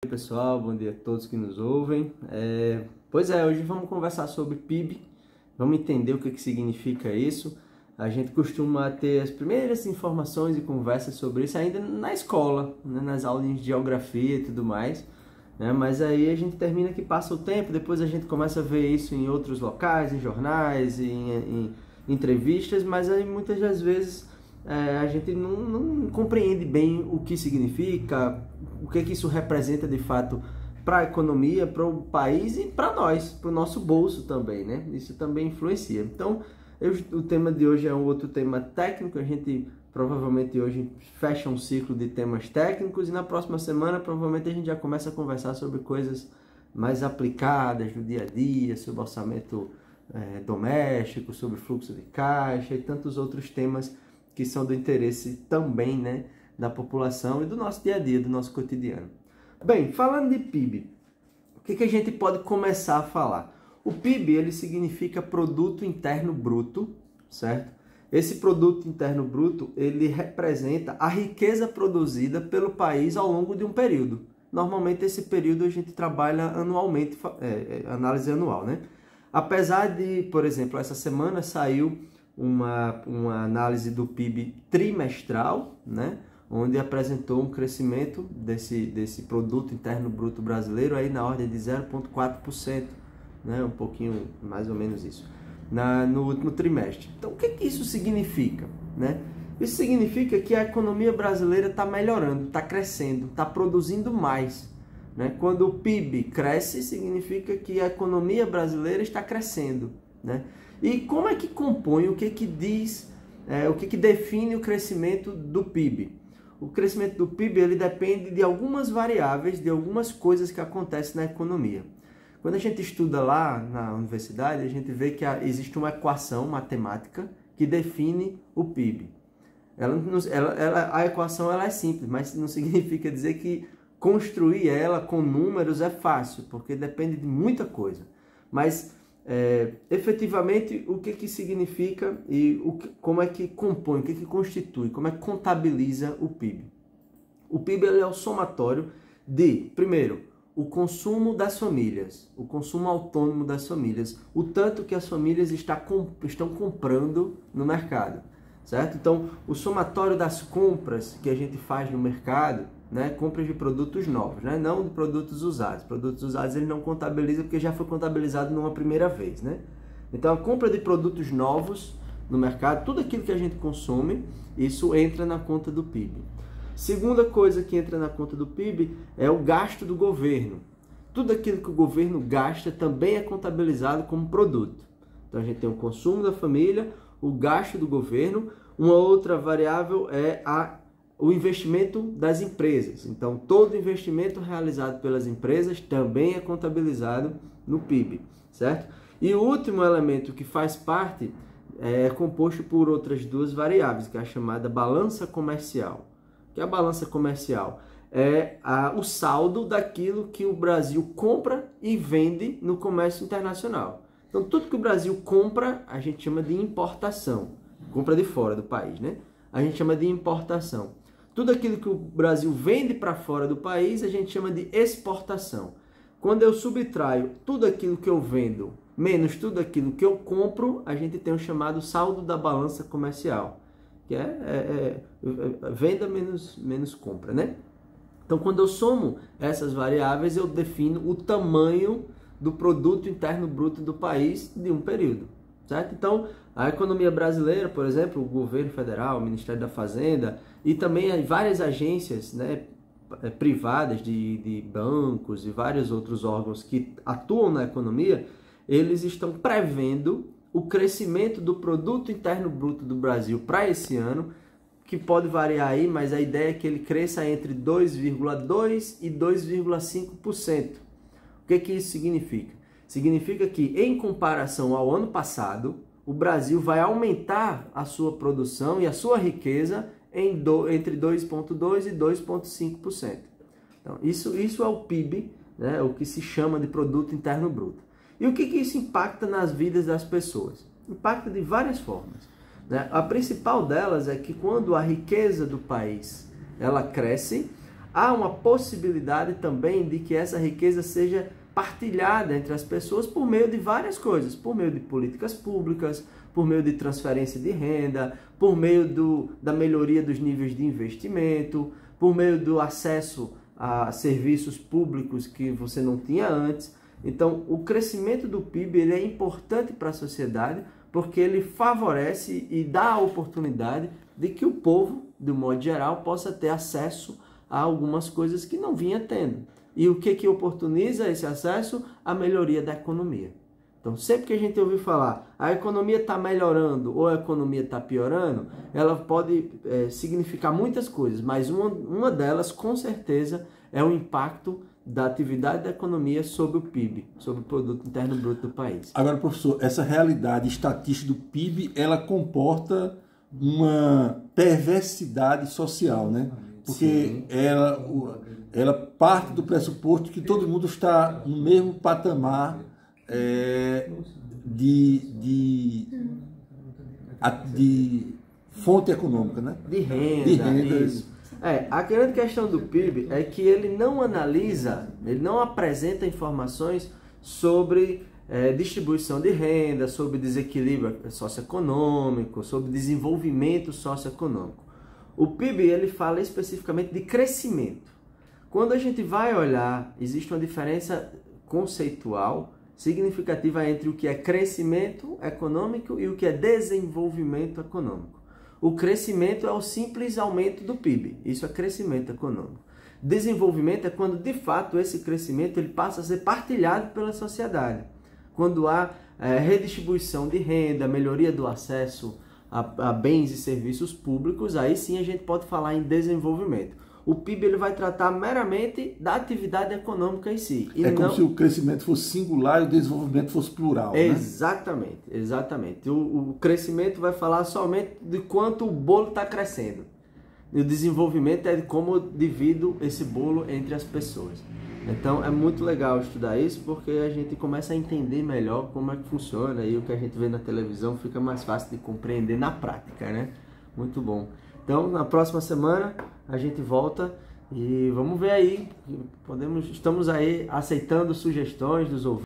Oi pessoal, bom dia a todos que nos ouvem. Hoje vamos conversar sobre PIB, vamos entender o que significa isso. A gente costuma ter as primeiras informações e conversas sobre isso ainda na escola, né, nas aulas de geografia e tudo mais, né, mas aí a gente termina que passa o tempo, depois a gente começa a ver isso em outros locais, em jornais, em entrevistas, mas aí muitas das vezes a gente não compreende bem o que significa, o que isso representa de fato para a economia, para o país e para nós, para o nosso bolso também, né? Isso também influencia. Então, o tema de hoje é um outro tema técnico, a gente provavelmente hoje fecha um ciclo de temas técnicos e na próxima semana provavelmente a gente já começa a conversar sobre coisas mais aplicadas no dia a dia, sobre orçamento doméstico, sobre fluxo de caixa e tantos outros temas que são do interesse também, né, da população e do nosso dia a dia, do nosso cotidiano. Bem, falando de PIB, o que a gente pode começar a falar? O PIB, ele significa Produto Interno Bruto, certo? Esse Produto Interno Bruto, ele representa a riqueza produzida pelo país ao longo de um período. Normalmente esse período a gente trabalha anualmente, análise anual, né? Apesar de, por exemplo, essa semana saiu uma análise do PIB trimestral, né, onde apresentou um crescimento desse Produto Interno Bruto brasileiro aí na ordem de 0,4%, né, um pouquinho mais ou menos isso, no último trimestre. Então, o que isso significa? Né? Isso significa que a economia brasileira está melhorando, está crescendo, está produzindo mais. Né? Quando o PIB cresce, significa que a economia brasileira está crescendo. Né? E como é que compõe, o que diz, o que define o crescimento do PIB? O crescimento do PIB ele depende de algumas variáveis, de algumas coisas que acontecem na economia. Quando a gente estuda lá na universidade, a gente vê que existe uma equação matemática que define o PIB. A equação ela é simples, mas não significa dizer que construir ela com números é fácil, porque depende de muita coisa. Mas efetivamente, o que significa e como é que compõe, o que constitui, como é que contabiliza o PIB? O PIB ele é o somatório de, primeiro, o consumo das famílias, o consumo autônomo das famílias, o tanto que as famílias estão comprando no mercado, certo? Então, o somatório das compras que a gente faz no mercado, né, compras de produtos novos, né, não de produtos usados. Produtos usados ele não contabiliza porque já foi contabilizado numa primeira vez, né? Então a compra de produtos novos no mercado, tudo aquilo que a gente consome, isso entra na conta do PIB. Segunda coisa que entra na conta do PIB é o gasto do governo. Tudo aquilo que o governo gasta também é contabilizado como produto. Então a gente tem o consumo da família, o gasto do governo, uma outra variável é o investimento das empresas. Então, todo investimento realizado pelas empresas também é contabilizado no PIB, certo? E o último elemento que faz parte é composto por outras duas variáveis, que é a chamada balança comercial. Que a balança comercial é o saldo daquilo que o Brasil compra e vende no comércio internacional. Então, tudo que o Brasil compra, a gente chama de importação. Compra de fora do país, né? A gente chama de importação. Tudo aquilo que o Brasil vende para fora do país, a gente chama de exportação. Quando eu subtraio tudo aquilo que eu vendo, menos tudo aquilo que eu compro, a gente tem o chamado saldo da balança comercial, que é venda menos compra, né? Então, quando eu somo essas variáveis, eu defino o tamanho do produto interno bruto do país de um período, certo? Então, a economia brasileira, por exemplo, o governo federal, o Ministério da Fazenda e também várias agências, né, privadas de bancos e vários outros órgãos que atuam na economia, eles estão prevendo o crescimento do produto interno bruto do Brasil para esse ano, que pode variar aí, mas a ideia é que ele cresça entre 2,2% e 2,5%. O que isso significa? Significa que, em comparação ao ano passado, o Brasil vai aumentar a sua produção e a sua riqueza entre 2,2% e 2,5%. Então, isso é o PIB, né, o que se chama de Produto Interno Bruto. E o que isso impacta nas vidas das pessoas? Impacta de várias formas. Né? A principal delas é que quando a riqueza do país ela cresce, há uma possibilidade também de que essa riqueza seja partilhada entre as pessoas por meio de várias coisas, por meio de políticas públicas, por meio de transferência de renda, por meio da melhoria dos níveis de investimento, por meio do acesso a serviços públicos que você não tinha antes. Então, o crescimento do PIB ele é importante para a sociedade porque ele favorece e dá a oportunidade de que o povo, de um modo geral, possa ter acesso a algumas coisas que não vinha tendo. E o que oportuniza esse acesso? A melhoria da economia. Então, sempre que a gente ouvir falar a economia está melhorando ou a economia está piorando, ela pode significar muitas coisas, mas uma delas, com certeza, é o impacto da atividade da economia sobre o PIB, sobre o Produto Interno Bruto do país. Agora, professor, essa realidade estatística do PIB, ela comporta uma perversidade social, né? Porque ela parte do pressuposto que todo mundo está no mesmo patamar de fonte econômica, né? De renda. Isso. A grande questão do PIB é que ele não analisa, ele não apresenta informações sobre distribuição de renda, sobre desequilíbrio socioeconômico, sobre desenvolvimento socioeconômico. O PIB ele fala especificamente de crescimento. Quando a gente vai olhar, existe uma diferença conceitual significativa entre o que é crescimento econômico e o que é desenvolvimento econômico. O crescimento é o simples aumento do PIB, isso é crescimento econômico. Desenvolvimento é quando, de fato, esse crescimento ele passa a ser partilhado pela sociedade. Quando há redistribuição de renda, melhoria do acesso a bens e serviços públicos, aí sim a gente pode falar em desenvolvimento. O PIB ele vai tratar meramente da atividade econômica em si. E como se o crescimento fosse singular e o desenvolvimento fosse plural. Exatamente, né? Exatamente. O crescimento vai falar somente de quanto o bolo está crescendo. E o desenvolvimento é de como divido esse bolo entre as pessoas. Então é muito legal estudar isso porque a gente começa a entender melhor como é que funciona e o que a gente vê na televisão fica mais fácil de compreender na prática, né? Muito bom. Então, na próxima semana a gente volta e vamos ver aí, estamos aí aceitando sugestões dos ouvintes.